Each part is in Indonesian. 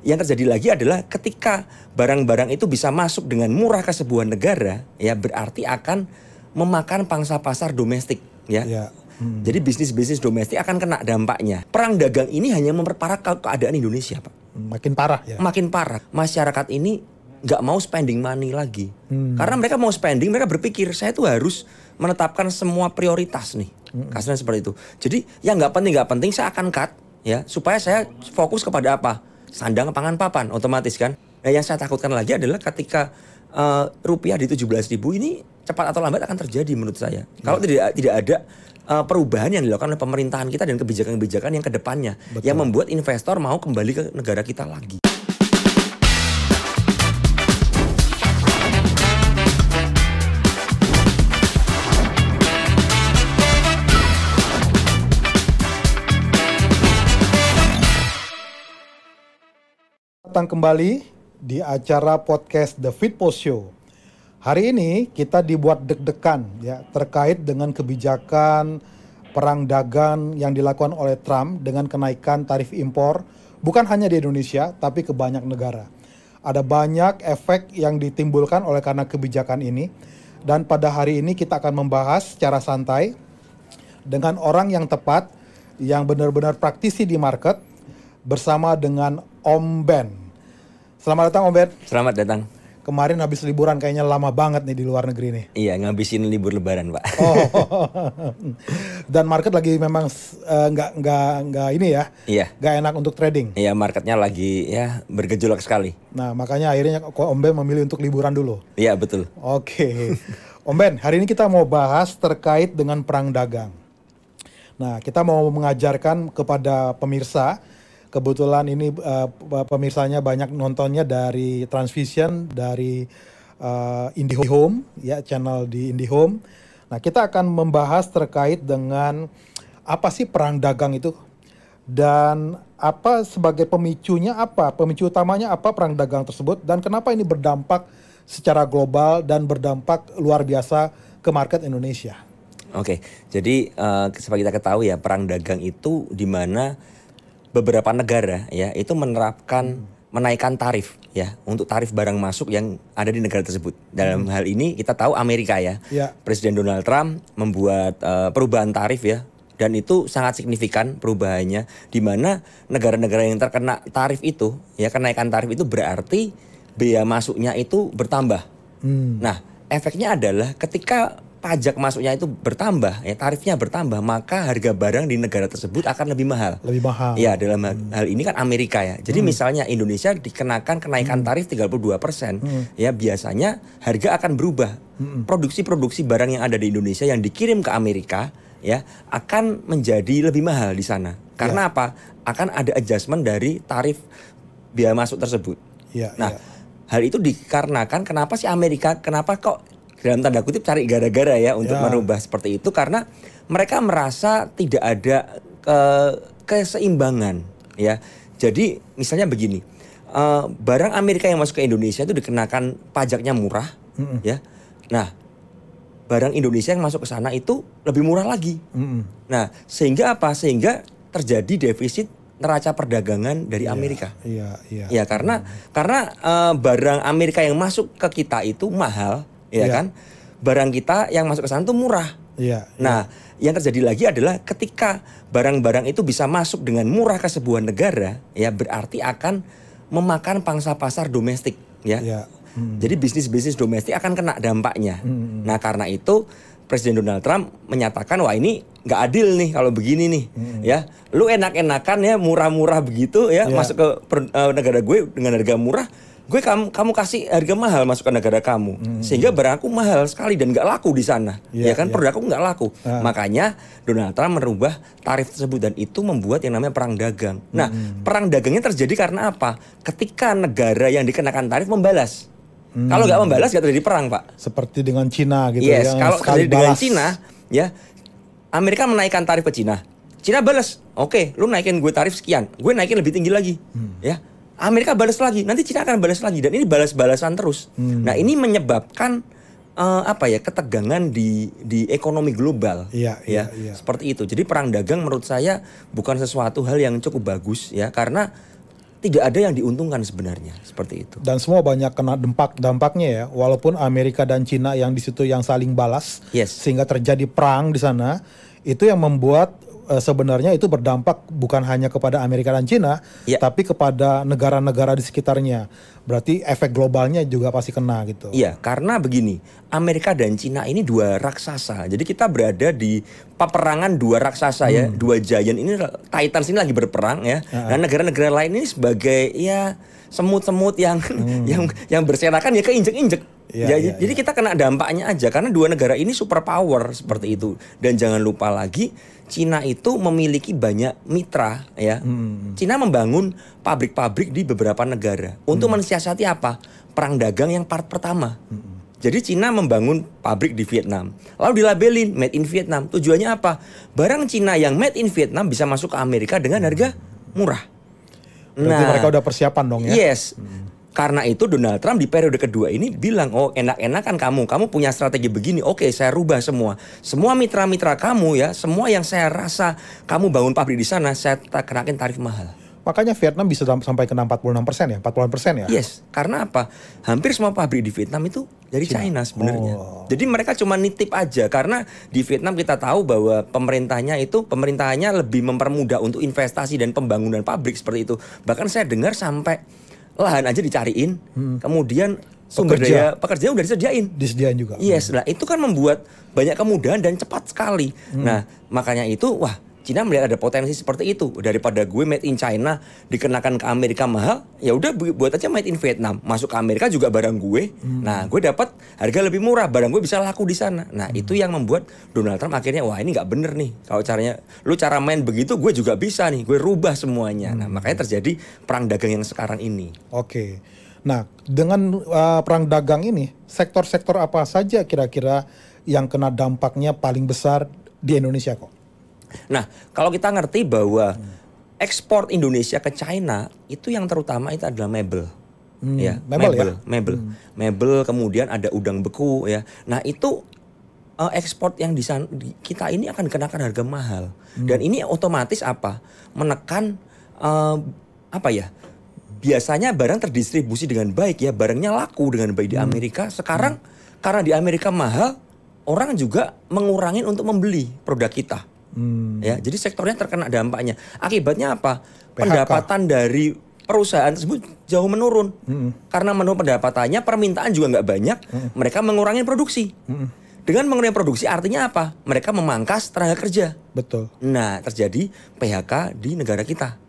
Yang terjadi lagi adalah ketika barang-barang itu bisa masuk dengan murah ke sebuah negara, ya berarti akan memakan pangsa pasar domestik, ya. Jadi bisnis-bisnis domestik akan kena dampaknya. Perang dagang ini hanya memperparah keadaan Indonesia, Pak. Makin parah ya. Makin parah. Masyarakat ini nggak mau spending money lagi. Karena mereka mau spending, mereka berpikir saya tuh harus menetapkan semua prioritas nih. Kasarnya seperti itu. Jadi yang nggak penting saya akan cut, ya, supaya saya fokus kepada apa? Sandang pangan papan, otomatis kan. Nah yang saya takutkan lagi adalah ketika rupiah di 17.000 ini cepat atau lambat akan terjadi menurut saya. Kalau tidak ada perubahan yang dilakukan oleh pemerintahan kita dan kebijakan-kebijakan yang kedepannya. Yang membuat investor mau kembali ke negara kita lagi. Datang kembali di acara podcast The Fitpost Show. Hari ini kita dibuat deg-degan ya terkait dengan kebijakan perang dagang yang dilakukan oleh Trump dengan kenaikan tarif impor bukan hanya di Indonesia tapi ke banyak negara. Ada banyak efek yang ditimbulkan oleh karena kebijakan ini dan pada hari ini kita akan membahas secara santai dengan orang yang tepat yang benar-benar praktisi di market bersama dengan Om Ben. Selamat datang Om Ben. Selamat datang. Kemarin habis liburan kayaknya lama banget nih di luar negeri nih. Iya, ngabisin libur lebaran, Pak. Oh. Dan market lagi memang nggak ini ya. Iya. Nggak enak untuk trading. Iya, marketnya lagi ya bergejolak sekali. Nah, makanya akhirnya Om Ben memilih untuk liburan dulu. Iya, betul. Oke. Om Ben, hari ini kita mau bahas terkait dengan perang dagang. Nah, kita mau mengajarkan kepada pemirsa. Kebetulan ini pemirsanya banyak nontonnya dari Transvision, dari IndiHome, ya channel di IndiHome. Nah kita akan membahas terkait dengan apa sih perang dagang itu dan apa sebagai pemicunya apa, pemicu utamanya apa perang dagang tersebut dan kenapa ini berdampak secara global dan berdampak luar biasa ke market Indonesia. Oke, jadi seperti kita ketahui ya perang dagang itu di mana beberapa negara ya itu menaikkan tarif ya untuk tarif barang masuk yang ada di negara tersebut. Dalam hal ini kita tahu Amerika ya. Presiden Donald Trump membuat perubahan tarif ya dan itu sangat signifikan perubahannya di mana negara-negara yang terkena tarif itu ya kenaikan tarif itu berarti bea masuknya itu bertambah. Nah, efeknya adalah ketika pajak masuknya itu bertambah, ya tarifnya bertambah, maka harga barang di negara tersebut akan lebih mahal. Lebih mahal. Ya, dalam hal ini kan Amerika ya. Jadi misalnya Indonesia dikenakan kenaikan tarif 32%, ya biasanya harga akan berubah. Produksi-produksi barang yang ada di Indonesia yang dikirim ke Amerika, ya akan menjadi lebih mahal di sana. Karena apa? Akan ada adjustment dari tarif biaya masuk tersebut. Nah, hal itu dikarenakan kenapa sih Amerika, kenapa kok dalam tanda kutip cari gara-gara ya untuk merubah seperti itu karena mereka merasa tidak ada keseimbangan ya. Jadi misalnya begini, barang Amerika yang masuk ke Indonesia itu dikenakan pajaknya murah ya. Nah, barang Indonesia yang masuk ke sana itu lebih murah lagi. Nah, sehingga apa? Sehingga terjadi defisit neraca perdagangan dari Amerika. Ya karena barang Amerika yang masuk ke kita itu mahal. Ya kan, barang kita yang masuk ke sana tuh murah. Nah, yang terjadi lagi adalah ketika barang-barang itu bisa masuk dengan murah ke sebuah negara, ya berarti akan memakan pangsa pasar domestik, ya. Jadi bisnis-bisnis domestik akan kena dampaknya. Nah, karena itu Presiden Donald Trump menyatakan wah ini nggak adil nih kalau begini nih, ya. Lu enak-enakan ya murah-murah begitu ya masuk ke negara gue dengan harga murah. Kamu kasih harga mahal masuk ke negara kamu sehingga barang aku mahal sekali dan nggak laku di sana ya kan produk aku nggak laku makanya Donald Trump merubah tarif tersebut dan itu membuat yang namanya perang dagang. Nah perang dagangnya terjadi karena apa? Ketika negara yang dikenakan tarif membalas. Kalau nggak membalas nggak terjadi perang, Pak. Seperti dengan Cina gitu. Kalau terjadi dengan Cina ya Amerika menaikkan tarif ke Cina balas, oke lu naikin gue tarif sekian, gue naikin lebih tinggi lagi ya. Amerika balas lagi, nanti Cina akan balas lagi dan ini balas-balasan terus. Nah ini menyebabkan ketegangan di ekonomi global. Seperti itu. Jadi perang dagang menurut saya bukan sesuatu hal yang cukup bagus ya karena tidak ada yang diuntungkan sebenarnya seperti itu. Dan semua banyak kena dampaknya ya, walaupun Amerika dan Cina yang di situ yang saling balas, sehingga terjadi perang di sana, itu yang membuat sebenarnya itu berdampak bukan hanya kepada Amerika dan Cina, tapi kepada negara-negara di sekitarnya. Berarti efek globalnya juga pasti kena gitu. Iya, karena begini, Amerika dan Cina ini dua raksasa. Jadi kita berada di peperangan dua raksasa ya, dua giant ini, Titans ini lagi berperang ya. Dan negara-negara lain ini sebagai ya semut-semut yang yang berserakan ya keinjek-injek. Jadi kita kena dampaknya aja karena dua negara ini superpower seperti itu. Dan jangan lupa lagi Cina itu memiliki banyak mitra ya. Cina membangun pabrik-pabrik di beberapa negara untuk mensiasati apa? Perang dagang yang part pertama. Jadi Cina membangun pabrik di Vietnam, lalu dilabelin made in Vietnam. Tujuannya apa? Barang Cina yang made in Vietnam bisa masuk ke Amerika dengan harga murah. Berarti mereka udah persiapan dong ya? Yes. Karena itu Donald Trump di periode kedua ini bilang, oh enak-enakan kamu punya strategi begini, oke saya rubah semua. Semua mitra-mitra kamu ya, semua yang saya rasa kamu bangun pabrik di sana, saya kenakin tarif mahal. Makanya Vietnam bisa sampai kena 46% ya, 40% ya? Yes, karena apa? Hampir semua pabrik di Vietnam itu dari China sebenarnya. Jadi mereka cuma nitip aja, karena di Vietnam kita tahu bahwa pemerintahannya lebih mempermudah untuk investasi dan pembangunan pabrik seperti itu. Bahkan saya dengar sampai lahan aja dicariin, kemudian sumber daya pekerja udah disediain juga. Yes, nah itu kan membuat banyak kemudahan dan cepat sekali. Nah makanya itu wah Cina melihat ada potensi seperti itu, daripada gue made in China dikenakan ke Amerika mahal, ya udah buat aja made in Vietnam, masuk ke Amerika juga barang gue. Nah gue dapat harga lebih murah, barang gue bisa laku di sana. Nah itu yang membuat Donald Trump akhirnya wah ini nggak bener nih, kalau cara main begitu gue juga bisa nih, gue rubah semuanya. Nah makanya terjadi perang dagang yang sekarang ini. Oke. Nah dengan perang dagang ini, sektor-sektor apa saja kira-kira yang kena dampaknya paling besar di Indonesia kok? Nah, kalau kita ngerti bahwa ekspor Indonesia ke China itu yang terutama itu adalah mebel. Ya, mebel, kemudian ada udang beku ya. Nah, itu ekspor yang di kita ini akan dikenakan harga mahal. Dan ini otomatis apa? Menekan biasanya barang terdistribusi dengan baik ya, barangnya laku dengan baik di Amerika. Sekarang karena di Amerika mahal, orang juga mengurangin untuk membeli produk kita. Ya, jadi sektornya terkena dampaknya. Akibatnya apa? PHK. Pendapatan dari perusahaan tersebut jauh menurun. Karena menurun pendapatannya, permintaan juga nggak banyak. Mereka mengurangi produksi. Dengan mengurangi produksi artinya apa? Mereka memangkas tenaga kerja. Betul. Nah, terjadi PHK di negara kita.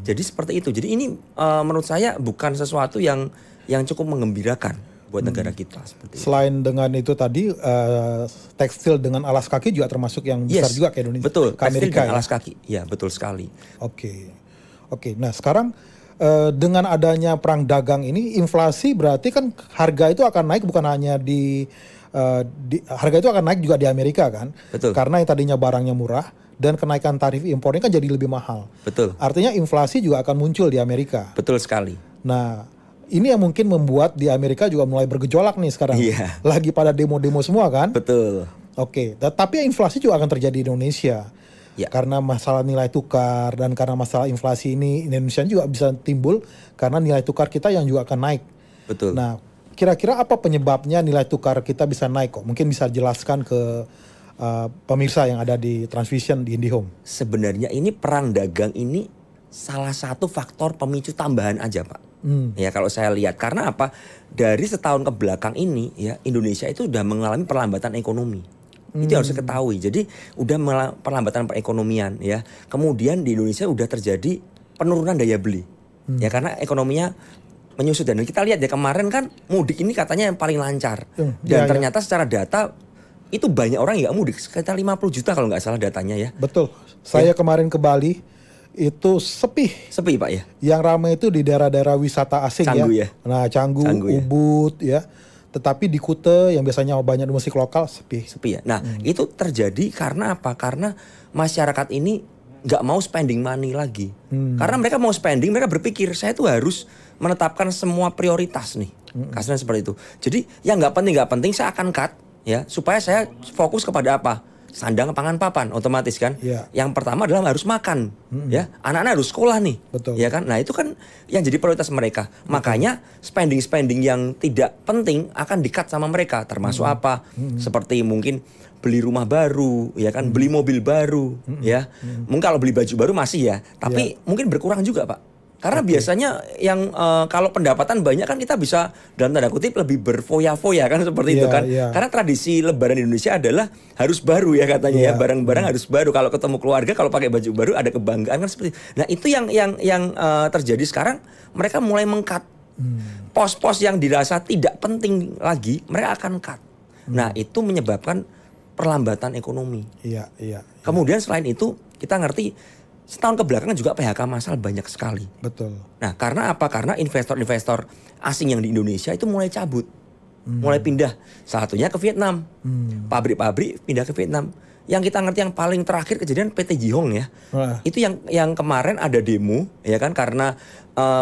Jadi seperti itu. Jadi ini menurut saya bukan sesuatu yang cukup menggembirakan buat negara kita seperti itu. Selain dengan itu tadi tekstil dengan alas kaki juga termasuk yang besar juga ke Indonesia. Betul, ke Amerika dan alas kaki. Ya, betul sekali. Oke. Nah, sekarang dengan adanya perang dagang ini, inflasi berarti kan harga itu akan naik bukan hanya harga itu akan naik juga di Amerika kan? Betul. Karena yang tadinya barangnya murah dan kenaikan tarif impornya kan jadi lebih mahal. Betul. Artinya inflasi juga akan muncul di Amerika. Betul sekali. Nah, ini yang mungkin membuat di Amerika juga mulai bergejolak nih sekarang. Iya. Lagi pada demo-demo semua kan? Betul. Oke, tapi inflasi juga akan terjadi di Indonesia. Ya. Karena masalah nilai tukar dan karena masalah inflasi ini Indonesia juga bisa timbul karena nilai tukar kita yang juga akan naik. Betul. Nah, kira-kira apa penyebabnya nilai tukar kita bisa naik kok? Mungkin bisa jelaskan ke pemirsa yang ada di Transvision di IndiHome. Sebenarnya ini perang dagang ini salah satu faktor pemicu tambahan aja, Pak. Ya kalau saya lihat, karena apa? Dari setahun ke belakang ini ya Indonesia itu sudah mengalami perlambatan ekonomi. Itu harus diketahui. Jadi udah perlambatan perekonomian ya. Kemudian di Indonesia udah terjadi penurunan daya beli. Ya karena ekonominya menyusut, dan kita lihat ya kemarin kan mudik ini katanya yang paling lancar. Dan ternyata secara data itu banyak orang yang nggak mudik, sekitar 50 juta kalau nggak salah datanya ya. Betul. Saya kemarin ke Bali itu sepi Pak ya. Yang ramai itu di daerah-daerah wisata asing Canggu ya. Nah Canggu Ubud ya. Tetapi di Kuta yang biasanya banyak musik lokal sepi ya. Nah itu terjadi karena apa? Karena masyarakat ini nggak mau spending money lagi. Karena mereka mau spending, mereka berpikir saya tuh harus menetapkan semua prioritas nih. Kasarnya seperti itu. Jadi yang nggak penting saya akan cut ya, supaya saya fokus kepada apa? sandang pangan papan otomatis kan. Iya. Yang pertama adalah harus makan, ya. Anak-anak harus sekolah nih, Betul. ya kan. Nah itu kan yang jadi prioritas mereka. Makanya spending yang tidak penting akan di-cut sama mereka. Termasuk apa? Seperti mungkin beli rumah baru, ya kan, beli mobil baru, ya. Mungkin kalau beli baju baru masih ya, tapi mungkin berkurang juga Pak. Karena biasanya yang kalau pendapatan banyak kan kita bisa dalam tanda kutip lebih berfoya-foya kan seperti itu kan. Karena tradisi Lebaran Indonesia adalah harus baru ya katanya ya, barang-barang harus baru. Kalau ketemu keluarga kalau pakai baju baru ada kebanggaan kan seperti itu. Nah itu yang terjadi sekarang, mereka mulai meng-cut pos-pos yang dirasa tidak penting lagi, mereka akan cut. Nah itu menyebabkan perlambatan ekonomi. Kemudian selain itu kita ngerti setahun kebelakangan juga PHK massal banyak sekali. Betul. Nah karena apa? Karena investor-investor asing yang di Indonesia itu mulai cabut. Mulai pindah. Salah satunya ke Vietnam. Pabrik-pabrik pindah ke Vietnam. Yang kita ngerti yang paling terakhir kejadian PT Jihong ya. Itu yang kemarin ada demo ya kan. Karena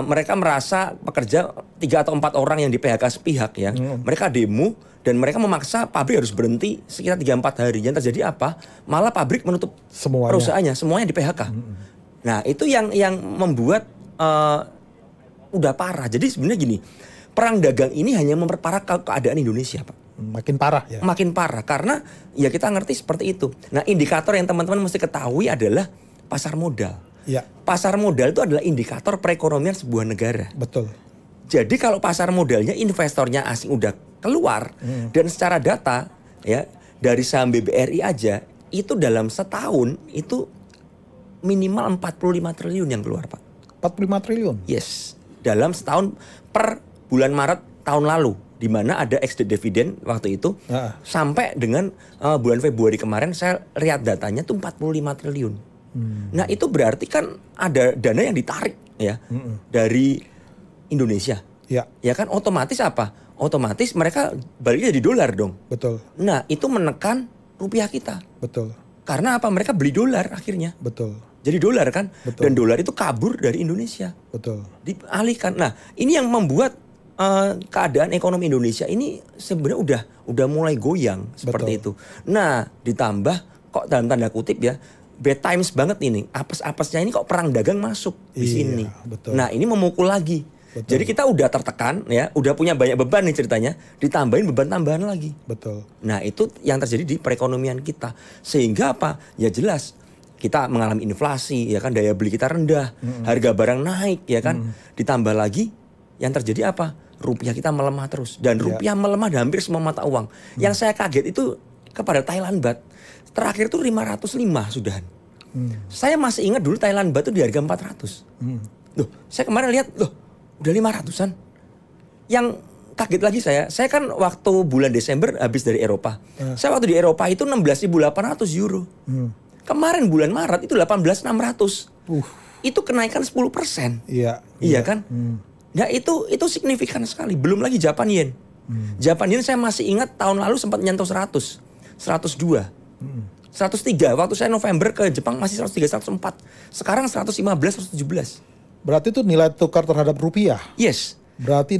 mereka merasa pekerja 3 atau 4 orang yang di PHK sepihak ya. Mereka demo. Dan mereka memaksa pabrik harus berhenti sekitar 3-4 hari. Yang terjadi apa? Malah pabrik menutup perusahaannya, semuanya di PHK. Nah itu yang membuat udah parah. Jadi sebenarnya gini, perang dagang ini hanya memperparah keadaan Indonesia Pak. Makin parah ya? Makin parah, karena ya kita ngerti seperti itu. Nah indikator yang teman-teman mesti ketahui adalah pasar modal. Pasar modal itu adalah indikator perekonomian sebuah negara. Betul. Jadi kalau pasar modalnya investornya asing udah keluar dan secara data ya dari saham BBRI aja itu dalam setahun itu minimal 45 triliun yang keluar Pak. 45 triliun? Yes. Dalam setahun per bulan Maret tahun lalu, di mana ada ex dividend waktu itu sampai dengan bulan Februari kemarin saya lihat datanya tuh 45 triliun. Nah itu berarti kan ada dana yang ditarik ya dari Indonesia. Ya kan otomatis apa? Otomatis mereka baliknya jadi dolar dong. Betul. Nah itu menekan rupiah kita. Betul. Karena apa? Mereka beli dolar akhirnya. Betul. Jadi dolar kan. Betul. Dan dolar itu kabur dari Indonesia. Betul. Dialihkan. Nah ini yang membuat keadaan ekonomi Indonesia ini sebenarnya udah mulai goyang seperti itu. Nah ditambah kok dalam tanda kutip ya, bad times banget ini. Apes-apesnya ini kok perang dagang masuk di sini. Betul. Nah ini memukul lagi. Betul. Jadi kita udah tertekan ya, udah punya banyak beban nih ceritanya, ditambahin beban tambahan lagi. Betul. Nah itu yang terjadi di perekonomian kita. Sehingga apa? Ya jelas kita mengalami inflasi ya kan, daya beli kita rendah, harga barang naik ya kan. Ditambah lagi yang terjadi apa? Rupiah kita melemah terus. Dan rupiah melemah di hampir semua mata uang. Yang saya kaget itu kepada Thailand Baht. Terakhir tuh 505 sudah. Saya masih ingat dulu Thailand Baht itu di harga 400. Loh, saya kemarin lihat loh udah 500-an. Yang kaget lagi saya kan waktu bulan Desember habis dari Eropa. Saya waktu di Eropa itu 16.800 euro. Kemarin bulan Maret itu 18.600. Itu kenaikan 10%. Iya kan? Nah itu signifikan sekali. Belum lagi Japan Yen. Japan Yen saya masih ingat tahun lalu sempat nyentuh 100. 102. 103. Waktu saya November ke Jepang masih 103, 104. Sekarang 115, 117. Berarti itu nilai tukar terhadap rupiah? Yes. Berarti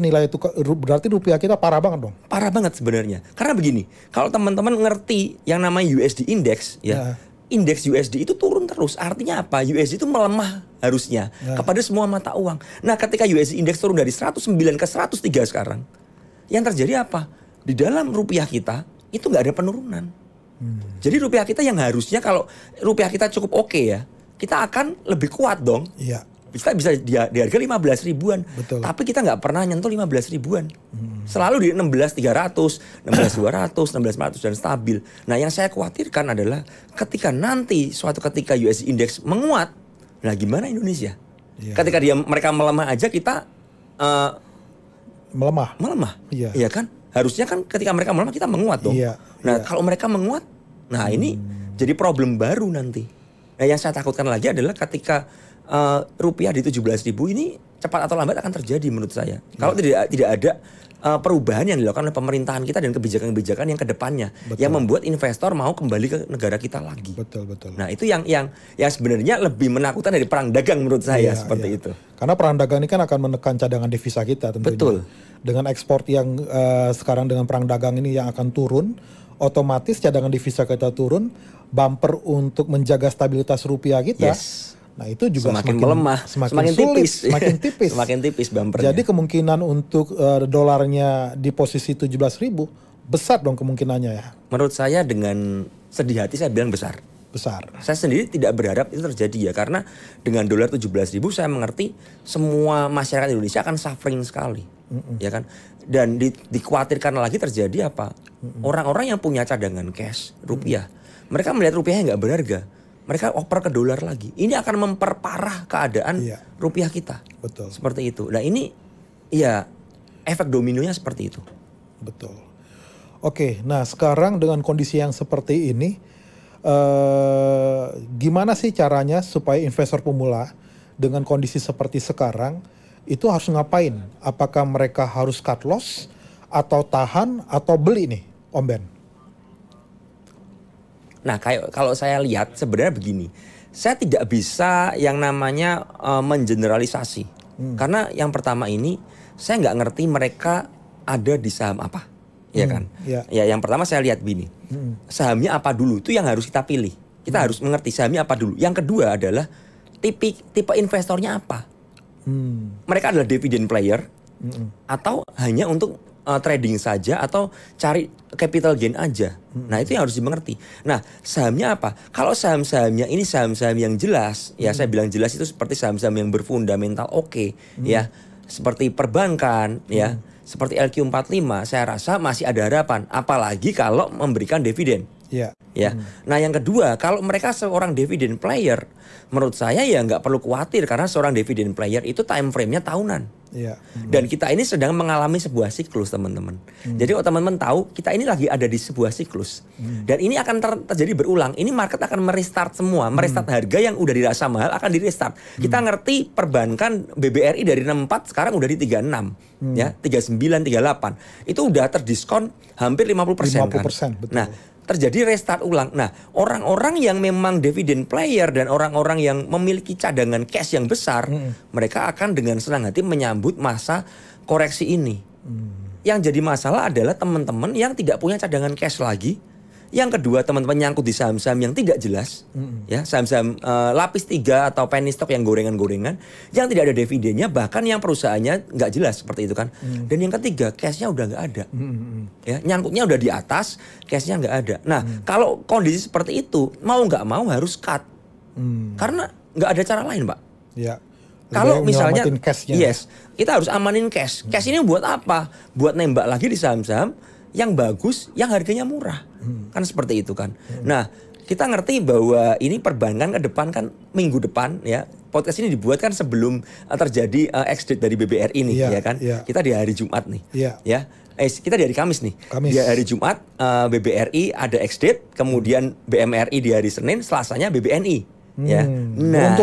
berarti rupiah kita parah banget dong? Parah banget sebenarnya. Karena begini, kalau teman-teman ngerti yang namanya USD Index ya, indeks USD itu turun terus. Artinya apa? USD itu melemah harusnya kepada semua mata uang. Nah ketika USD Index turun dari 109 ke 103 sekarang, yang terjadi apa? Di dalam rupiah kita itu nggak ada penurunan. Jadi rupiah kita yang harusnya kalau rupiah kita cukup oke ya, kita akan lebih kuat dong. Kita bisa di harga 15 ribuan. Betul. Tapi kita nggak pernah nyentuh 15 ribuan. Selalu di 16.300, 16.200, 16.400 dan stabil. Nah yang saya khawatirkan adalah ketika nanti suatu ketika USD Index menguat, nah gimana Indonesia? Ketika mereka melemah aja kita melemah. Iya kan? Harusnya kan ketika mereka melemah kita menguat dong. Kalau mereka menguat, nah ini jadi problem baru nanti. Nah yang saya takutkan lagi adalah ketika rupiah di 17.000 ini cepat atau lambat akan terjadi menurut saya. Kalau tidak ada perubahan yang dilakukan oleh pemerintahan kita dan kebijakan-kebijakan yang kedepannya yang membuat investor mau kembali ke negara kita lagi. Betul. Nah itu yang sebenarnya lebih menakutkan dari perang dagang menurut saya seperti itu. Karena perang dagang ini kan akan menekan cadangan devisa kita tentunya. Betul. Dengan ekspor yang sekarang dengan perang dagang ini yang akan turun, otomatis cadangan devisa kita turun, bumper untuk menjaga stabilitas rupiah kita. Nah itu juga semakin melemah, semakin sulit, tipis, semakin tipis bumpernya. Jadi kemungkinan untuk dolarnya di posisi 17.000 besar dong kemungkinannya ya. Menurut saya dengan sedih hati saya bilang besar. Saya sendiri tidak berharap itu terjadi ya, karena dengan dolar 17.000 saya mengerti semua masyarakat Indonesia akan suffering sekali, ya kan. Dan dikhawatirkan lagi terjadi apa? Orang-orang yang punya cadangan cash rupiah, mereka melihat rupiahnya nggak berharga. Mereka oper ke dolar lagi. Ini akan memperparah keadaan rupiah kita. Betul. Seperti itu. Nah ini ya efek dominonya seperti itu. Betul. Oke, nah sekarang dengan kondisi yang seperti ini, gimana sih caranya supaya investor pemula dengan kondisi seperti sekarang itu harus ngapain? Apakah mereka harus cut loss atau tahan atau beli nih, Om Ben? Nah, kalau saya lihat sebenarnya begini, saya tidak bisa yang namanya mengeneralisasi, karena yang pertama ini saya nggak ngerti mereka ada di saham apa, ya kan? Ya, yang pertama saya lihat begini, sahamnya apa dulu itu yang harus kita pilih. Kita harus mengerti sahamnya apa dulu. Yang kedua adalah tipe investornya apa. Mereka adalah dividend player atau hanya untuk trading saja atau cari capital gain aja. Nah itu yang harus dimengerti. Nah sahamnya apa? Kalau saham-sahamnya ini saham-saham yang jelas, ya saya bilang jelas itu seperti saham-saham yang berfundamental ya, seperti perbankan, ya, seperti LQ45, saya rasa masih ada harapan. Apalagi kalau memberikan dividen. Ya. Nah yang kedua, kalau mereka seorang dividend player, menurut saya ya nggak perlu khawatir karena seorang dividend player itu time frame-nya tahunan. Dan kita ini sedang mengalami sebuah siklus, teman-teman. Jadi kalau teman-teman tahu, kita ini lagi ada di sebuah siklus. Dan ini akan terjadi berulang. Ini market akan merestart semua, merestart harga yang udah dirasa mahal akan direstart. Kita ngerti perbankan BBRI dari 64 sekarang udah di 36, ya, 39, 38. Itu udah terdiskon hampir 50%. 50%, betul. Nah, terjadi restart ulang. Nah, orang-orang yang memang dividend player dan orang-orang yang memiliki cadangan cash yang besar, mereka akan dengan senang hati menyambut masa koreksi ini. Yang jadi masalah adalah teman-teman yang tidak punya cadangan cash lagi. Yang kedua, teman-teman nyangkut di saham-saham yang tidak jelas, ya, saham-saham lapis 3 atau penny stock yang gorengan-gorengan, yang tidak ada dividennya, bahkan yang perusahaannya nggak jelas seperti itu kan. Dan yang ketiga, cashnya udah nggak ada, ya, nyangkutnya udah di atas, cashnya nggak ada. Nah, kalau kondisi seperti itu, mau nggak mau harus cut, karena nggak ada cara lain, Pak. Ya. Kalau misalnya, kita harus amanin cash. Cash ini buat apa? Buat nembak lagi di saham-saham yang bagus, yang harganya murah. Kan seperti itu kan. Nah, kita ngerti bahwa ini perbankan ke depan kan minggu depan, ya. Podcast ini dibuat kan sebelum terjadi ex-date dari BBRI ini, ya kan. Kita di hari Jumat nih. Ya. Kita di hari Kamis nih. Di hari Jumat BBRI ada ex-date, kemudian BMRI di hari Senin, Selasanya BBNI, ya. Nah,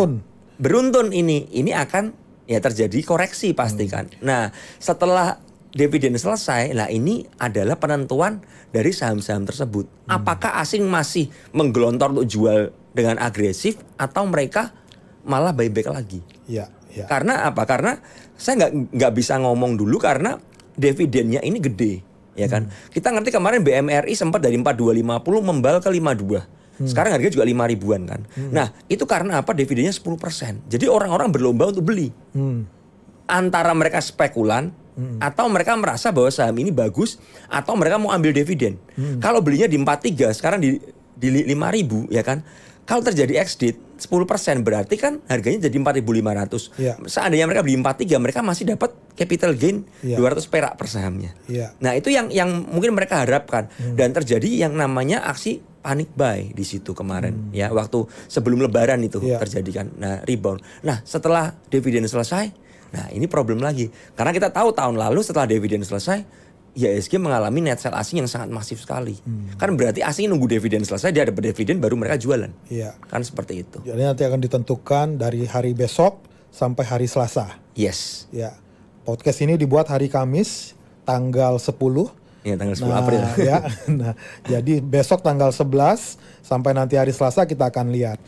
beruntun ini akan ya terjadi koreksi pasti kan. Nah, setelah dividen selesai, nah ini adalah penentuan dari saham-saham tersebut. Apakah asing masih menggelontor untuk jual dengan agresif atau mereka malah buyback lagi? Karena apa? Karena saya nggak bisa ngomong dulu karena dividennya ini gede, ya kan? Kita ngerti kemarin BMRI sempat dari 4250 membal ke 52. Sekarang harganya juga 5 ribuan kan. Nah itu karena apa? Dividennya 10%. Jadi orang-orang berlomba untuk beli. Antara mereka spekulan, atau mereka merasa bahwa saham ini bagus, atau mereka mau ambil dividen. Kalau belinya di 43, sekarang di 5.000, ya kan. Kalau terjadi ex-date 10% berarti kan harganya jadi 4.500. Seandainya mereka beli 43, mereka masih dapat capital gain 200 perak per sahamnya. Nah, itu yang mungkin mereka harapkan, dan terjadi yang namanya aksi panic buy di situ kemarin, ya, waktu sebelum lebaran itu terjadi kan. Nah, rebound. Nah, setelah dividen selesai, nah ini problem lagi. Karena kita tahu tahun lalu setelah dividen selesai, IHSG mengalami net sell asing yang sangat masif sekali. Kan berarti asing nunggu dividen selesai, dia dapat dividen baru mereka jualan. Kan seperti itu. Jadi nanti akan ditentukan dari hari besok sampai hari Selasa. Yes. Ya. Podcast ini dibuat hari Kamis tanggal 10. Ya, tanggal 10 April. Ya. Nah, jadi besok tanggal 11 sampai nanti hari Selasa kita akan lihat.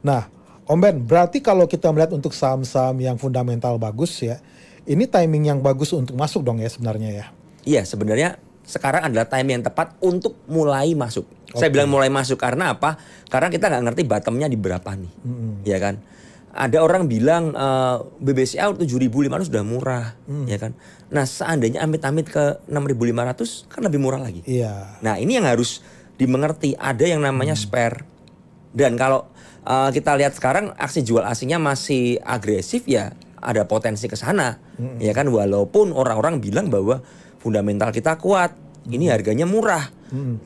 Nah, Om Ben, berarti kalau kita melihat untuk saham-saham yang fundamental bagus ya, ini timing yang bagus untuk masuk dong ya sebenarnya ya? Iya, sebenarnya sekarang adalah time yang tepat untuk mulai masuk. Saya bilang mulai masuk karena apa? Karena kita nggak ngerti bottomnya di berapa nih, ya kan? Ada orang bilang BBCA 7.500 sudah murah, ya kan? Nah, seandainya amit-amit ke 6.500 kan lebih murah lagi. Iya. Nah, ini yang harus dimengerti. Ada yang namanya spare. Dan kalau kita lihat sekarang aksi jual asingnya masih agresif ya, ada potensi ke sana, ya kan? Walaupun orang-orang bilang bahwa fundamental kita kuat, ini harganya murah.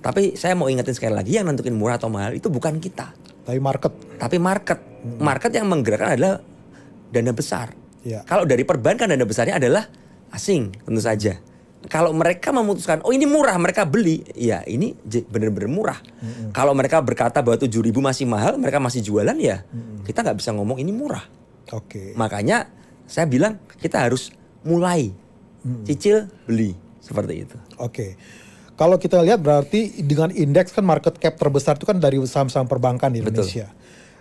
Tapi saya mau ingetin sekali lagi, yang nentuin murah atau mahal itu bukan kita. Tapi market. Tapi market. Market yang menggerakkan adalah dana besar. Ya. Kalau dari perbankan dana besarnya adalah asing tentu saja. Kalau mereka memutuskan, oh ini murah, mereka beli, ya ini benar-benar murah. Kalau mereka berkata bahwa 7.000 masih mahal, mereka masih jualan ya, kita nggak bisa ngomong ini murah. Oke. Makanya saya bilang kita harus mulai cicil beli. Seperti itu. Oke. Kalau kita lihat berarti dengan indeks kan market cap terbesar itu kan dari saham-saham perbankan di Indonesia.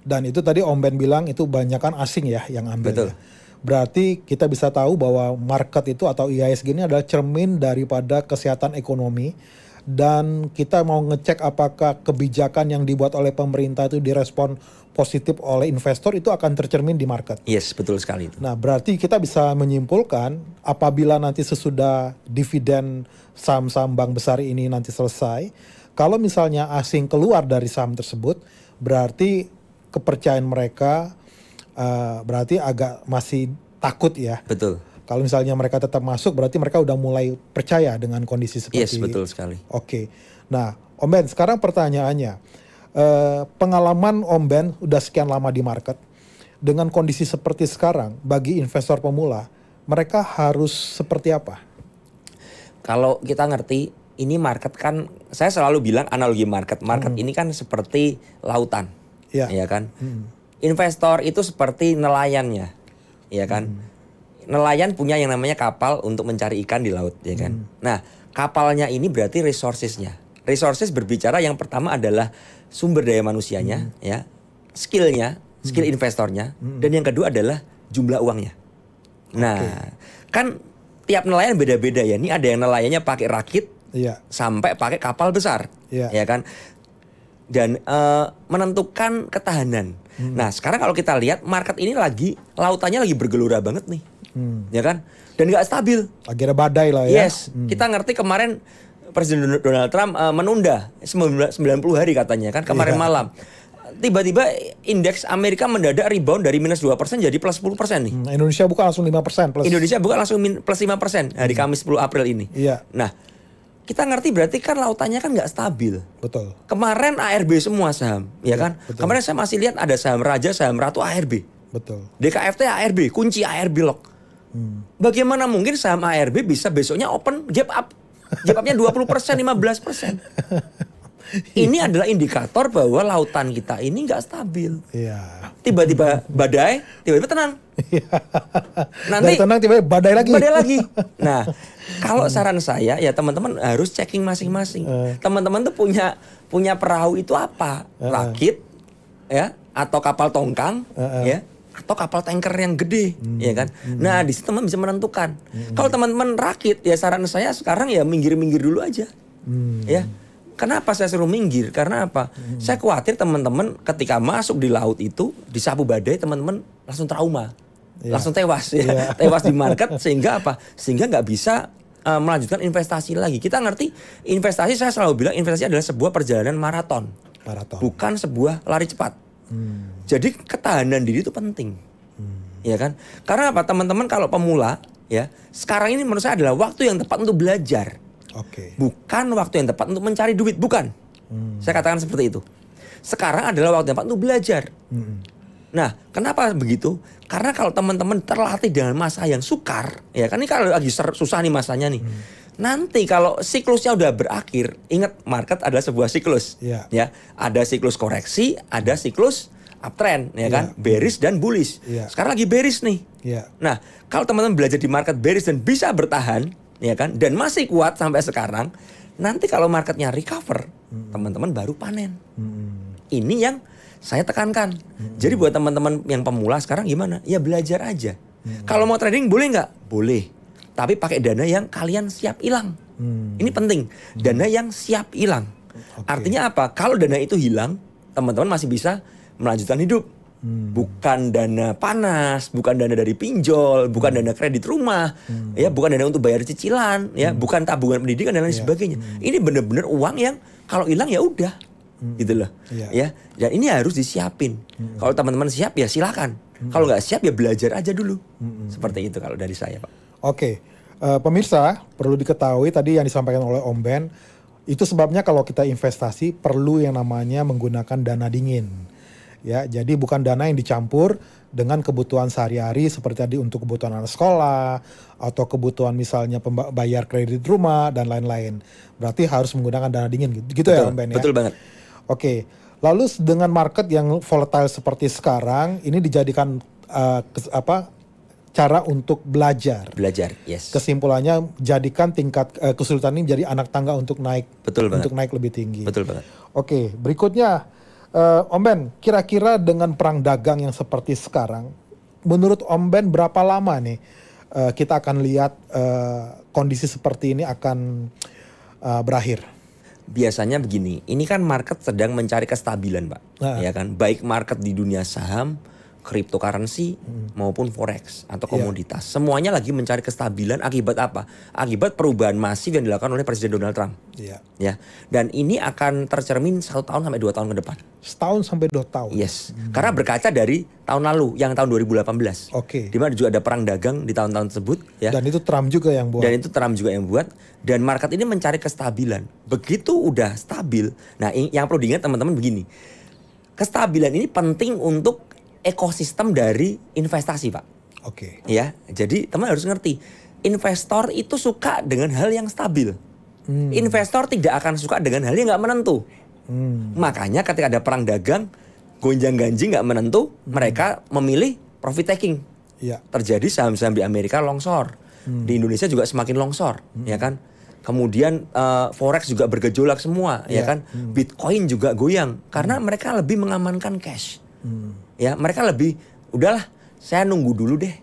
Dan itu tadi Om Ben bilang itu banyakan asing ya yang ambil. Betul. Ya. Berarti kita bisa tahu bahwa market itu atau IHSG ini adalah cermin daripada kesehatan ekonomi. Dan kita mau ngecek apakah kebijakan yang dibuat oleh pemerintah itu direspon positif oleh investor, itu akan tercermin di market. Yes, betul sekali itu. Nah, berarti kita bisa menyimpulkan apabila nanti sesudah dividen saham-saham bank besar ini nanti selesai, kalau misalnya asing keluar dari saham tersebut, berarti kepercayaan mereka berarti agak masih takut ya. Betul. Kalau misalnya mereka tetap masuk, berarti mereka udah mulai percaya dengan kondisi seperti ini. Yes, betul sekali. Oke. Nah, Om Ben, sekarang pertanyaannya, pengalaman Om Ben udah sekian lama di market, dengan kondisi seperti sekarang, bagi investor pemula, mereka harus seperti apa? Kalau kita ngerti, ini market kan, saya selalu bilang analogi market. Market ini kan seperti lautan, ya kan? Investor itu seperti nelayannya, ya kan? Nelayan punya yang namanya kapal untuk mencari ikan di laut, ya kan? Nah, kapalnya ini berarti resourcesnya. Resources berbicara yang pertama adalah sumber daya manusianya, ya, skillnya, skill investornya, dan yang kedua adalah jumlah uangnya. Nah, kan tiap nelayan beda-beda ya. Ini ada yang nelayannya pakai rakit, sampai pakai kapal besar, ya kan? Dan menentukan ketahanan. Nah, sekarang kalau kita lihat market ini lautannya lagi bergelora banget nih. Ya kan? Dan gak stabil. Lagi ada badai lah ya. Yes. Kita ngerti kemarin Presiden Donald Trump menunda 90 hari katanya kan kemarin malam. Tiba-tiba indeks Amerika mendadak rebound dari minus 2% jadi plus 10% nih. Indonesia buka langsung 5% plus. Indonesia buka langsung plus 5% hari Kamis 10 April ini. Iya. Nah, kita ngerti berarti kan lautannya kan nggak stabil. Betul. Kemarin ARB semua saham, ya kan? Betul. Kemarin saya masih lihat ada saham Raja, saham Ratu ARB. Betul. DKFT ARB, kunci ARB lock. Bagaimana mungkin saham ARB bisa besoknya open gap up? Gap up-nya 20%, 15%. Ini adalah indikator bahwa lautan kita ini nggak stabil. Iya. Tiba-tiba badai, tiba-tiba tenang. Nanti dari tenang tiba-tiba badai lagi. Badai lagi. Nah, kalau saran saya ya teman-teman harus checking masing-masing. Teman-teman tuh punya perahu itu apa? Rakit, ya, atau kapal tongkang, ya, atau kapal tanker yang gede, ya kan? Nah, di situ teman bisa menentukan. Kalau teman-teman rakit, ya saran saya sekarang ya minggir-minggir dulu aja, ya. Kenapa saya suruh minggir? Karena apa? Saya khawatir teman-teman ketika masuk di laut itu disapu badai, teman-teman langsung trauma, langsung tewas, ya, tewas di market sehingga apa? Sehingga nggak bisa melanjutkan investasi lagi. Kita ngerti investasi, saya selalu bilang investasi adalah sebuah perjalanan maraton, bukan sebuah lari cepat. Jadi ketahanan diri itu penting, ya kan? Karena apa? Teman-teman kalau pemula, ya, sekarang ini menurut saya adalah waktu yang tepat untuk belajar. Bukan waktu yang tepat untuk mencari duit, bukan. Saya katakan seperti itu. Sekarang adalah waktu yang tepat untuk belajar. Nah, kenapa begitu? Karena kalau teman-teman terlatih dengan masa yang sukar, ya kan, ini kalau lagi susah nih masanya nih. Nanti kalau siklusnya udah berakhir, ingat market adalah sebuah siklus, ya. Ada siklus koreksi, ada siklus uptrend ya kan, bearish dan bullish. Sekarang lagi bearish nih. Nah, kalau teman-teman belajar di market bearish dan bisa bertahan ya kan, dan masih kuat sampai sekarang, nanti kalau marketnya recover, teman-teman baru panen. Ini yang saya tekankan. Jadi buat teman-teman yang pemula sekarang gimana? Ya belajar aja. Kalau mau trading boleh nggak? Boleh. Tapi pakai dana yang kalian siap hilang. Ini penting. Dana yang siap hilang. Artinya apa? Kalau dana itu hilang, teman-teman masih bisa melanjutkan hidup. Bukan dana panas, bukan dana dari pinjol, bukan dana kredit rumah, ya, bukan dana untuk bayar cicilan, ya, bukan tabungan pendidikan dan lain sebagainya. Ini benar-benar uang yang kalau hilang ya udah, gitu loh, ya. Dan ini harus disiapin. Kalau teman-teman siap ya silakan. Kalau nggak siap ya belajar aja dulu. Seperti itu kalau dari saya, Pak. Oke, pemirsa perlu diketahui tadi yang disampaikan oleh Om Ben. Itu sebabnya kalau kita investasi perlu yang namanya menggunakan dana dingin. Ya, jadi bukan dana yang dicampur dengan kebutuhan sehari-hari seperti tadi untuk kebutuhan anak sekolah atau kebutuhan misalnya bayar kredit rumah dan lain-lain. Berarti harus menggunakan dana dingin gitu ya, Om Ben ya. Betul banget. Oke. Lalu dengan market yang volatile seperti sekarang ini dijadikan cara untuk belajar. Belajar, yes. Kesimpulannya jadikan tingkat kesulitan ini menjadi anak tangga untuk naik. Betul banget. Untuk naik lebih tinggi. Betul banget. Oke, berikutnya Om Ben, kira-kira dengan perang dagang yang seperti sekarang, menurut Om Ben berapa lama nih kita akan lihat kondisi seperti ini akan berakhir? Biasanya begini, ini kan market sedang mencari kestabilan, Pak. Ya kan, baik market di dunia saham, cryptocurrency maupun forex atau komoditas. Semuanya lagi mencari kestabilan akibat apa? Akibat perubahan masif yang dilakukan oleh Presiden Donald Trump. Ya. Dan ini akan tercermin 1 tahun sampai 2 tahun ke depan. 1 sampai 2 tahun. Yes. Karena berkaca dari tahun lalu, yang tahun 2018. Oke. Di mana juga ada perang dagang di tahun-tahun tersebut, ya. Dan itu Trump juga yang buat. Dan market ini mencari kestabilan. Begitu udah stabil. Nah, yang perlu diingat teman-teman begini. Kestabilan ini penting untuk ekosistem dari investasi, Pak. Oke. Ya, jadi teman harus ngerti, investor itu suka dengan hal yang stabil. Investor tidak akan suka dengan hal yang nggak menentu. Makanya ketika ada perang dagang, gonjang-ganjing nggak menentu, mereka memilih profit taking. Terjadi saham-saham di Amerika longsor, di Indonesia juga semakin longsor, ya kan? Kemudian forex juga bergejolak semua, ya kan? Bitcoin juga goyang karena mereka lebih mengamankan cash. Ya, mereka lebih udahlah, saya nunggu dulu deh.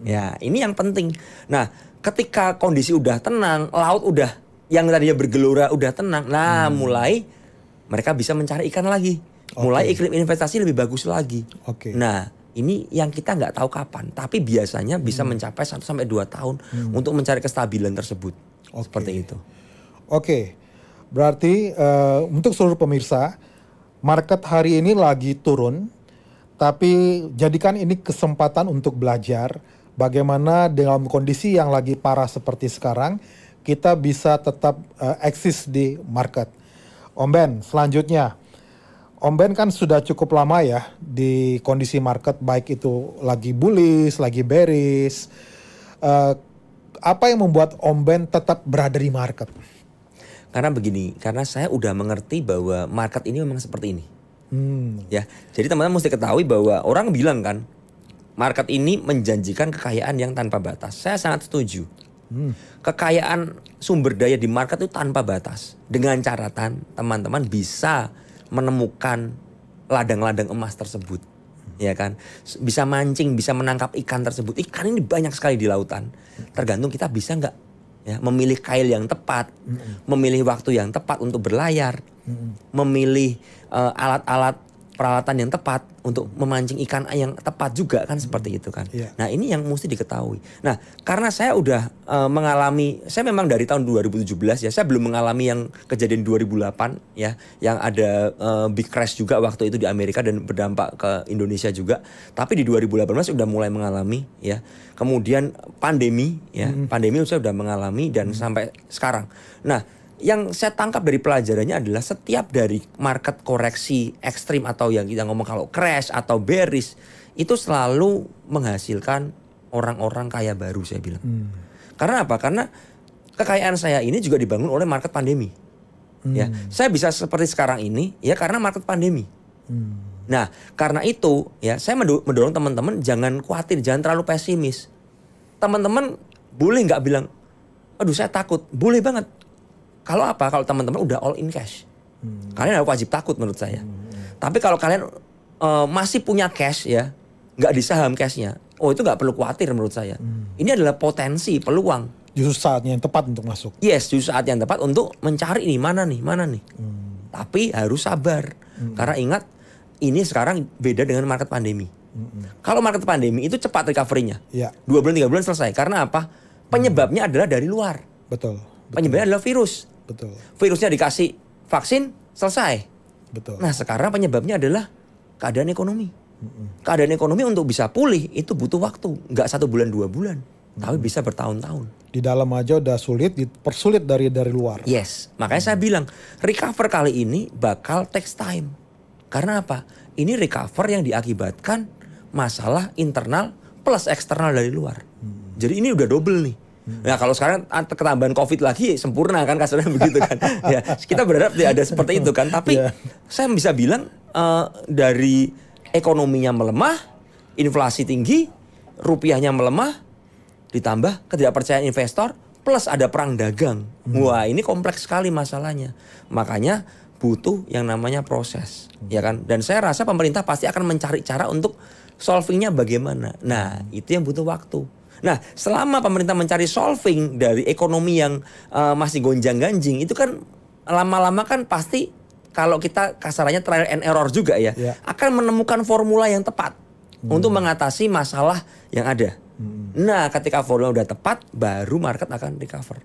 Ya, ini yang penting. Nah, ketika kondisi udah tenang, laut udah yang tadinya bergelora udah tenang. Nah, mulai mereka bisa mencari ikan lagi. Mulai iklim investasi lebih bagus lagi. Nah, ini yang kita nggak tahu kapan, tapi biasanya bisa mencapai 1 sampai 2 tahun untuk mencari kestabilan tersebut. Seperti itu. Oke. Berarti untuk seluruh pemirsa, market hari ini lagi turun. Tapi jadikan ini kesempatan untuk belajar bagaimana dalam kondisi yang lagi parah seperti sekarang kita bisa tetap eksis di market. Om Ben, selanjutnya, Om Ben kan sudah cukup lama ya di kondisi market, baik itu lagi bullish, lagi bearish. Apa yang membuat Om Ben tetap berada di market? Karena begini, karena saya udah mengerti bahwa market ini memang seperti ini. Ya, jadi teman-teman mesti ketahui bahwa orang bilang kan, market ini menjanjikan kekayaan yang tanpa batas. Saya sangat setuju. Kekayaan sumber daya di market itu tanpa batas. Dengan catatan teman-teman bisa menemukan ladang-ladang emas tersebut, ya kan? Bisa mancing, bisa menangkap ikan tersebut. Ikan ini banyak sekali di lautan. Tergantung kita bisa nggak, ya, memilih kail yang tepat, memilih waktu yang tepat untuk berlayar, memilih alat-alat peralatan yang tepat untuk memancing ikan yang tepat juga kan, seperti itu kan. Nah, ini yang mesti diketahui. Nah, karena saya udah mengalami, saya memang dari tahun 2017 ya, saya belum mengalami yang kejadian 2008 ya, yang ada big crash juga waktu itu di Amerika dan berdampak ke Indonesia juga. Tapi di 2018 udah mulai mengalami ya. Kemudian pandemi ya, pandemi saya udah mengalami dan sampai sekarang. Nah, yang saya tangkap dari pelajarannya adalah setiap dari market koreksi ekstrim atau yang kita ngomong kalau crash atau bearish itu selalu menghasilkan orang-orang kaya baru, saya bilang. Karena apa? Karena kekayaan saya ini juga dibangun oleh market pandemi. Ya, saya bisa seperti sekarang ini ya karena market pandemi. Nah, karena itu ya saya mendorong teman-teman jangan khawatir, jangan terlalu pesimis. Teman-teman boleh nggak bilang, aduh saya takut, boleh banget. Kalau apa? Kalau teman-teman udah all in cash, kalian wajib takut menurut saya. Tapi kalau kalian masih punya cash ya, nggak di saham cashnya, oh itu nggak perlu khawatir menurut saya. Ini adalah potensi, peluang. Justru saatnya yang tepat untuk masuk. Yes, justru saat yang tepat untuk mencari nih mana nih. Tapi harus sabar, karena ingat ini sekarang beda dengan market pandemi. Kalau market pandemi itu cepat recovery-nya, 2 bulan 3 bulan selesai. Karena apa? Penyebabnya adalah dari luar. Betul. Penyebabnya adalah virus. Betul. Virusnya dikasih vaksin selesai. Betul. Nah sekarang penyebabnya adalah keadaan ekonomi. Keadaan ekonomi untuk bisa pulih itu butuh waktu, nggak 1 bulan 2 bulan, tapi bisa bertahun-tahun. Di dalam aja udah sulit, dipersulit dari luar. Yes, makanya saya bilang recover kali ini bakal takes time. Karena apa? Ini recover yang diakibatkan masalah internal plus eksternal dari luar. Jadi ini udah double nih. Nah kalau sekarang ketambahan COVID lagi sempurna kan kasarnya begitu kan. Ya, kita berharap tidak ada seperti itu kan. Tapi saya bisa bilang dari ekonominya melemah, inflasi tinggi, rupiahnya melemah, ditambah ketidakpercayaan investor, plus ada perang dagang. Wah ini kompleks sekali masalahnya. Makanya butuh yang namanya proses, ya kan. Dan saya rasa pemerintah pasti akan mencari cara untuk solvingnya bagaimana. Nah itu yang butuh waktu. Nah selama pemerintah mencari solving dari ekonomi yang masih gonjang-ganjing, itu kan lama-lama kan pasti kalau kita kasarannya trial and error juga ya, akan menemukan formula yang tepat untuk mengatasi masalah yang ada. Nah ketika formula udah tepat, baru market akan recover.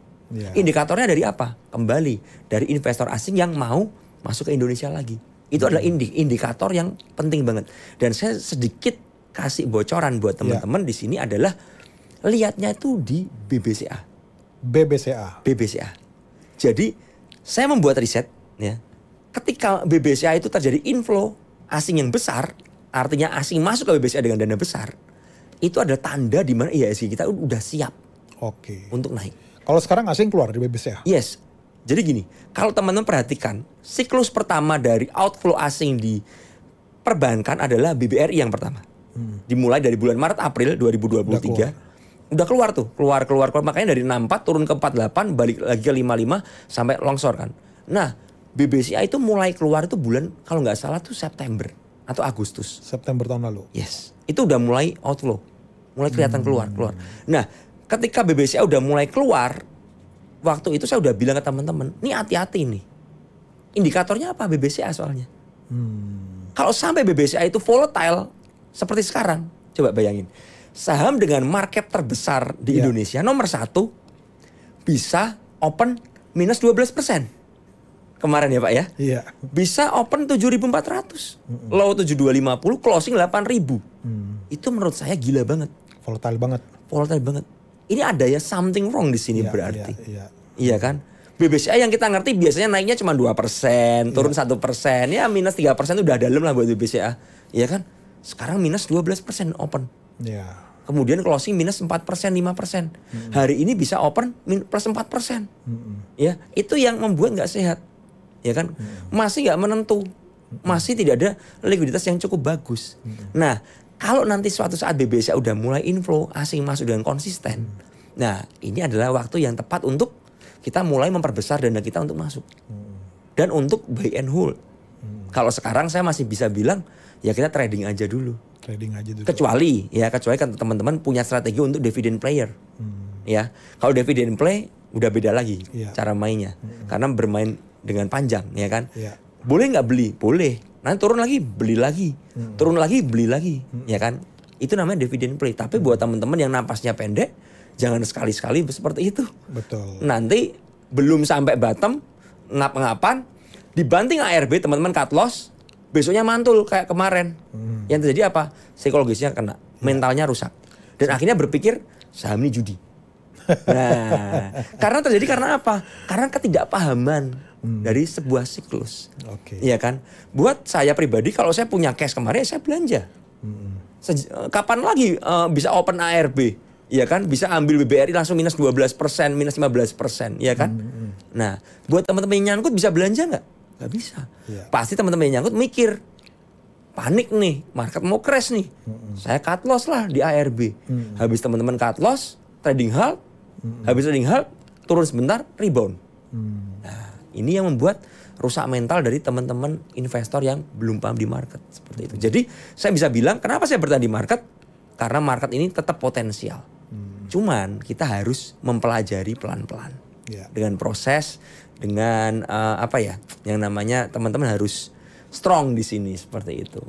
Indikatornya dari apa? Kembali dari investor asing yang mau masuk ke Indonesia lagi. Itu adalah indikator yang penting banget. Dan saya sedikit kasih bocoran buat teman-teman di sini adalah lihatnya itu di BBCA. BBCA. Jadi saya membuat riset ya. Ketika BBCA itu terjadi inflow asing yang besar, artinya asing masuk ke BBCA dengan dana besar, itu ada tanda di mana IHSG kita udah siap untuk naik. Kalau sekarang asing keluar di BBCA? Yes. Jadi gini, kalau teman-teman perhatikan, siklus pertama dari outflow asing di perbankan adalah BBRI yang pertama. Dimulai dari bulan Maret April 2023. Udah keluar tuh, keluar. Makanya dari 64 turun ke 48, balik lagi ke 55 sampai longsor kan. Nah, BBCA itu mulai keluar itu bulan kalau nggak salah tuh September atau Agustus. September tahun lalu. Yes, itu udah mulai outflow, mulai kelihatan keluar. Nah, ketika BBCA udah mulai keluar, waktu itu saya udah bilang ke teman-teman, nih hati-hati nih. Indikatornya apa BBCA soalnya? Kalau sampai BBCA itu volatile seperti sekarang, coba bayangin, saham dengan market terbesar di Indonesia nomor 1 bisa open minus 12%. Kemarin ya Pak ya. Bisa open 7.400. Low 7.250, closing 8.000. Itu menurut saya gila banget. Volatile banget. Ini ada ya something wrong di sini berarti. Iya kan? BBCA yang kita ngerti biasanya naiknya cuma 2%, turun 1%, ya minus 3% udah dalam lah buat BBCA. Iya kan? Sekarang minus 12% open. Kemudian closing minus 4%, 5%. Hari ini bisa open plus 4%. Ya, itu yang membuat nggak sehat. Ya kan, masih nggak menentu, masih tidak ada likuiditas yang cukup bagus. Nah, kalau nanti suatu saat BBCA udah mulai inflow, asing masuk dengan konsisten, nah ini adalah waktu yang tepat untuk kita mulai memperbesar dana kita untuk masuk dan untuk buy and hold. Kalau sekarang saya masih bisa bilang ya kita trading aja dulu. Kecuali kan teman-teman punya strategi untuk dividend player. Ya, kalau dividend play udah beda lagi cara mainnya, karena bermain dengan panjang, ya kan? Boleh nggak beli? Boleh. Nanti turun lagi, beli lagi. Turun lagi, beli lagi, ya kan? Itu namanya dividend play. Tapi buat teman-teman yang napasnya pendek, jangan sekali-sekali seperti itu. Betul. Nanti belum sampai bottom, ngap-ngapan, dibanting ARB, teman-teman cut loss, besoknya mantul kayak kemarin. Yang terjadi apa? Psikologisnya kena, mentalnya rusak. Dan akhirnya berpikir, saham ini judi. Nah, karena apa? Karena ketidakpahaman dari sebuah siklus. Iya kan? Buat saya pribadi kalau saya punya cash kemarin saya belanja. Kapan lagi bisa open ARB? Iya kan? Bisa ambil BBRI langsung minus 12%, minus 15%, iya kan? Nah, buat teman-teman yang nyangkut bisa belanja nggak? Nggak bisa. Pasti teman-teman yang nyangkut mikir, panik nih, market mau crash nih. Saya cut loss lah di ARB. Habis teman-teman cut loss, trading halt. Habis trading halt, turun sebentar, rebound. Nah, ini yang membuat rusak mental dari teman-teman investor yang belum paham di market seperti itu. Jadi saya bisa bilang kenapa saya bertahan di market? Karena market ini tetap potensial. Cuman kita harus mempelajari pelan-pelan. Dengan proses, dengan yang namanya teman-teman harus strong di sini seperti itu.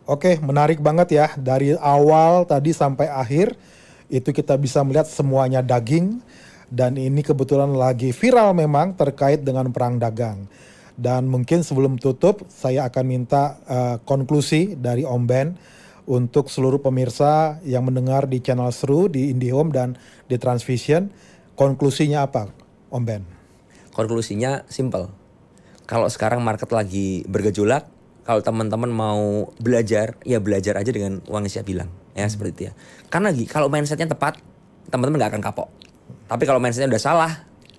Oke, menarik banget ya, dari awal tadi sampai akhir itu kita bisa melihat semuanya daging, dan ini kebetulan lagi viral memang terkait dengan perang dagang. Dan mungkin sebelum tutup saya akan minta konklusi dari Om Ben untuk seluruh pemirsa yang mendengar di channel Seru, di IndiHome dan di Transvision. Konklusinya apa Om Ben? Konklusinya simple. Kalau sekarang market lagi bergejolak, kalau teman-teman mau belajar, ya belajar aja dengan uang yang saya bilang. Ya seperti itu ya. Karena kalau mindsetnya tepat, teman-teman gak akan kapok. Tapi kalau mindsetnya udah salah,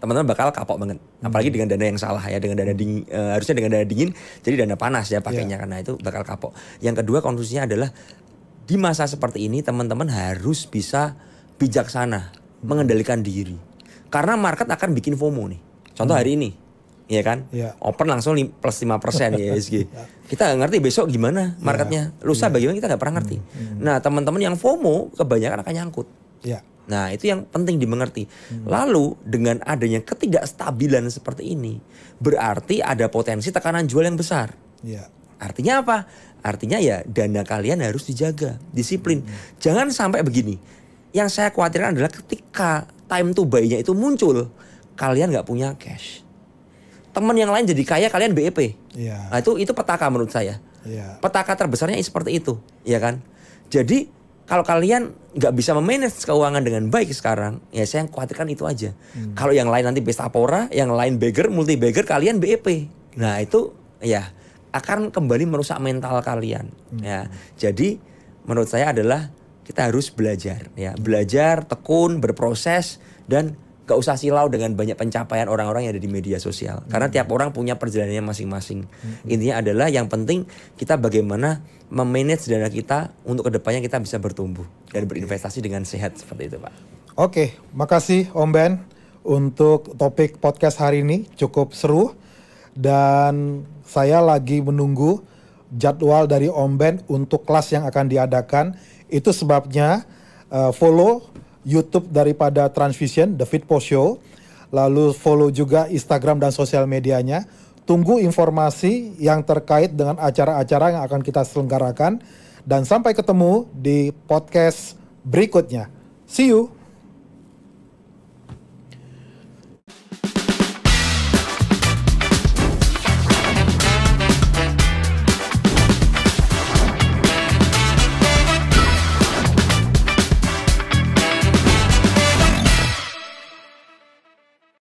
teman-teman bakal kapok banget. Apalagi dengan dana yang salah ya, dengan dana dingin, harusnya dengan dana dingin, jadi dana panas ya pakainya, karena itu bakal kapok. Yang kedua konklusinya adalah di masa seperti ini teman-teman harus bisa bijaksana, mengendalikan diri. Karena market akan bikin FOMO nih. Contoh hari ini, ya kan? Open langsung plus 5% ya ISG. Kita gak ngerti besok gimana marketnya. Lusa bagaimana kita gak pernah ngerti. Nah teman-teman yang FOMO kebanyakan akan nyangkut. Nah itu yang penting dimengerti. Lalu dengan adanya ketidakstabilan seperti ini, berarti ada potensi tekanan jual yang besar. Artinya apa? Artinya ya dana kalian harus dijaga, disiplin. Jangan sampai begini. Yang saya khawatirkan adalah ketika time to buy-nya itu muncul, kalian gak punya cash. Teman yang lain jadi kaya, kalian BEP. Nah itu petaka menurut saya. Petaka terbesarnya seperti itu, ya kan? Jadi kalau kalian nggak bisa memanage keuangan dengan baik sekarang, ya saya khawatirkan itu aja. Kalau yang lain nanti Bestapora, yang lain beggar, multi beggar, kalian BEP. Nah itu ya akan kembali merusak mental kalian. Ya, jadi menurut saya adalah kita harus belajar, ya belajar, tekun, berproses, dan gak usah silau dengan banyak pencapaian orang-orang yang ada di media sosial. Karena tiap orang punya perjalanannya masing-masing. Intinya adalah yang penting kita bagaimana memanage dana kita untuk kedepannya kita bisa bertumbuh dan berinvestasi dengan sehat seperti itu, Pak. Oke, makasih Om Ben untuk topik podcast hari ini, cukup seru. Dan saya lagi menunggu jadwal dari Om Ben untuk kelas yang akan diadakan. Itu sebabnya follow YouTube daripada Transvision, The Fit Post Show. Lalu follow juga Instagram dan sosial medianya. Tunggu informasi yang terkait dengan acara-acara yang akan kita selenggarakan. Dan sampai ketemu di podcast berikutnya. See you!